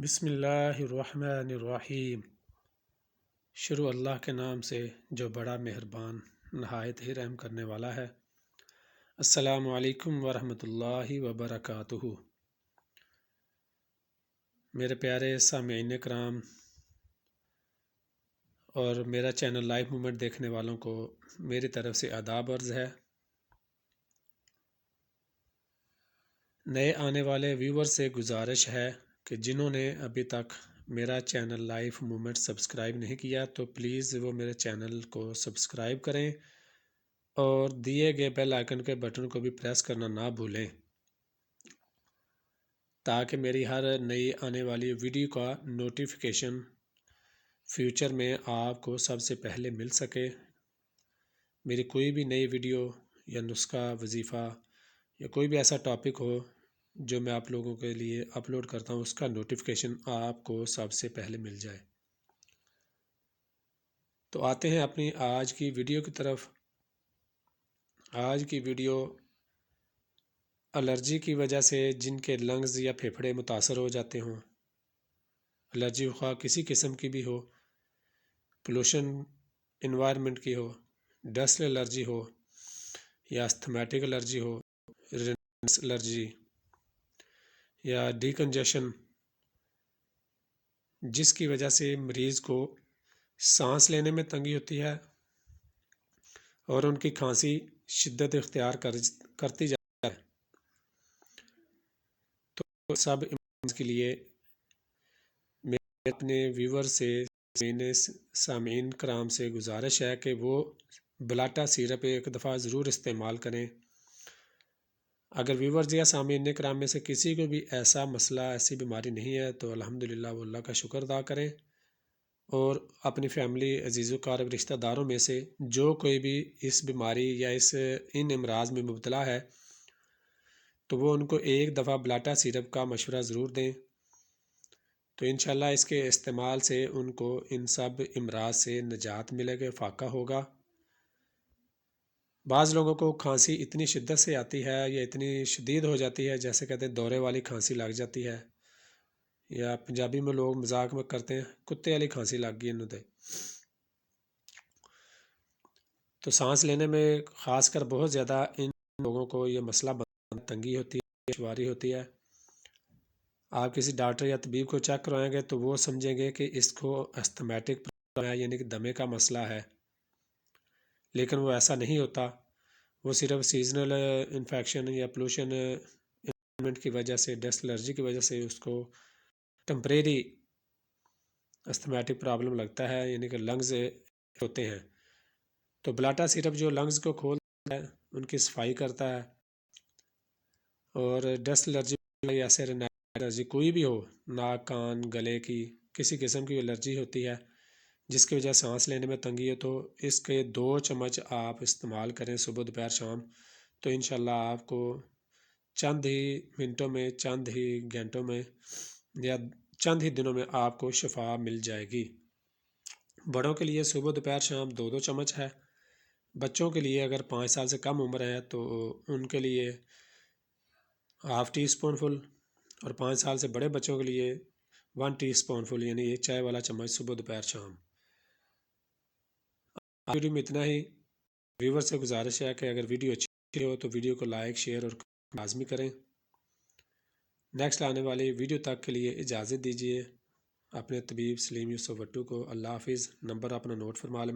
بسم اللہ الرحمن الرحیم۔ شروع اللہ کے نام سے جو بڑا مہربان نہایت ہی رحم کرنے والا ہے۔ السلام علیکم ورحمۃ اللہ وبرکاتہ۔ میرے پیارے سامعین کرام اور میرا چینل لائف مومنٹ دیکھنے والوں کو میری طرف سے آداب عرض ہے۔ نئے آنے والے ویور سے گزارش ہے کہ جنہوں نے ابھی تک میرا چینل لائف مومنٹ سبسکرائب نہیں کیا تو پلیز وہ میرے چینل کو سبسکرائب کریں اور دیے گئے بیل آئکن کے بٹن کو بھی پریس کرنا نہ بھولیں تاکہ میری ہر نئی آنے والی ویڈیو کا نوٹیفیکیشن فیوچر میں آپ کو سب سے پہلے مل سکے۔ میری کوئی بھی نئی ویڈیو یا نسخہ وظیفہ یا کوئی بھی ایسا ٹاپک ہو جو میں آپ لوگوں کے لیے اپلوڈ کرتا ہوں اس کا نوٹیفیکیشن آپ کو سب سے پہلے مل جائے۔ تو آتے ہیں اپنی آج کی ویڈیو کی طرف۔ آج کی ویڈیو الرجی کی وجہ سے جن کے لنگز یا پھیپھڑے متاثر ہو جاتے ہوں، الرجی خواہ کسی قسم کی بھی ہو، پولوشن انوائرمنٹ کی ہو، ڈسٹ الرجی ہو یا استھمیٹک الرجی ہو، رینس الرجی یا ڈیکنجیشن، جس کی وجہ سے مریض کو سانس لینے میں تنگی ہوتی ہے اور ان کی کھانسی شدت اختیار کرتی جاتی ہے، تو سب امراض کے لیے میرے اپنے ویور سے سامعین کرام سے گزارش ہے کہ وہ بلاٹا سیرپ ایک دفعہ ضرور استعمال کریں۔ اگر ویورز یا سامعین کرام میں سے کسی کو بھی ایسا مسئلہ ایسی بیماری نہیں ہے تو الحمدللہ وہ اللہ کا شکر ادا کریں اور اپنی فیملی عزیز و قارب رشتہ داروں میں سے جو کوئی بھی اس بیماری یا ان امراض میں مبتلا ہے تو وہ ان کو ایک دفعہ بلاٹا سیرپ کا مشورہ ضرور دیں، تو انشاءاللہ اس کے استعمال سے ان کو ان سب امراض سے نجات ملے گا، فاقہ ہوگا۔ بعض لوگوں کو کھانسی اتنی شدت سے آتی ہے یا اتنی شدید ہو جاتی ہے جیسے کہتے ہیں دورے والی کھانسی لگ جاتی ہے، یا پنجابی میں لوگ مذاق میں کرتے ہیں کتے والی کھانسی لگ گئی انہوں نے، تو سانس لینے میں خاص کر بہت زیادہ ان لوگوں کو یہ مسئلہ تنگی ہوتی ہے، دشواری ہوتی ہے۔ آپ کسی ڈاکٹر یا طبیب کو چیک کروائیں گے تو وہ سمجھیں گے کہ اس کو استھمیٹک پرابلم ہے، یعنی کہ دمے کا مسئلہ ہے، لیکن وہ ایسا نہیں ہوتا۔ وہ صرف سیزنل انفیکشن یا پولوشن انوائرمنٹ کی وجہ سے، ڈسٹ الرجی کی وجہ سے اس کو ٹمپریری استھمیٹک پرابلم لگتا ہے، یعنی کہ لنگز ہوتے ہیں۔ تو بلاٹا سیرپ جو لنگز کو کھولتا ہے، ان کی صفائی کرتا ہے، اور ڈسٹ الرجی یا الرجی کوئی بھی ہو، ناک کان گلے کی کسی قسم کی الرجی ہوتی ہے جس کی وجہ سانس لینے میں تنگی ہے، تو اس کے 2 چمچ آپ استعمال کریں صبح دوپہر شام، تو انشاءاللہ آپ کو چند ہی منٹوں میں، چند ہی گھنٹوں میں یا چند ہی دنوں میں آپ کو شفا مل جائے گی۔ بڑوں کے لیے صبح دوپہر شام 2 چمچ ہے، بچوں کے لیے اگر 5 سال سے کم عمر ہے تو ان کے لیے ½ ٹی اسپون فل، اور 5 سال سے بڑے بچوں کے لیے 1 ٹی اسپون فل، یعنی ایک چائے والا چمچ صبح دوپہر شام۔ ویڈیو میں اتنا ہی۔ ویور سے گزارش ہے کہ اگر ویڈیو اچھی ہو تو ویڈیو کو لائک شیئر اور لازمی کریں۔ نیکسٹ آنے والی ویڈیو تک کے لیے اجازت دیجیے۔ اپنے طبیب سلیم یوسف وٹو کو اللہ حافظ۔ نمبر اپنا نوٹ فرما لیں۔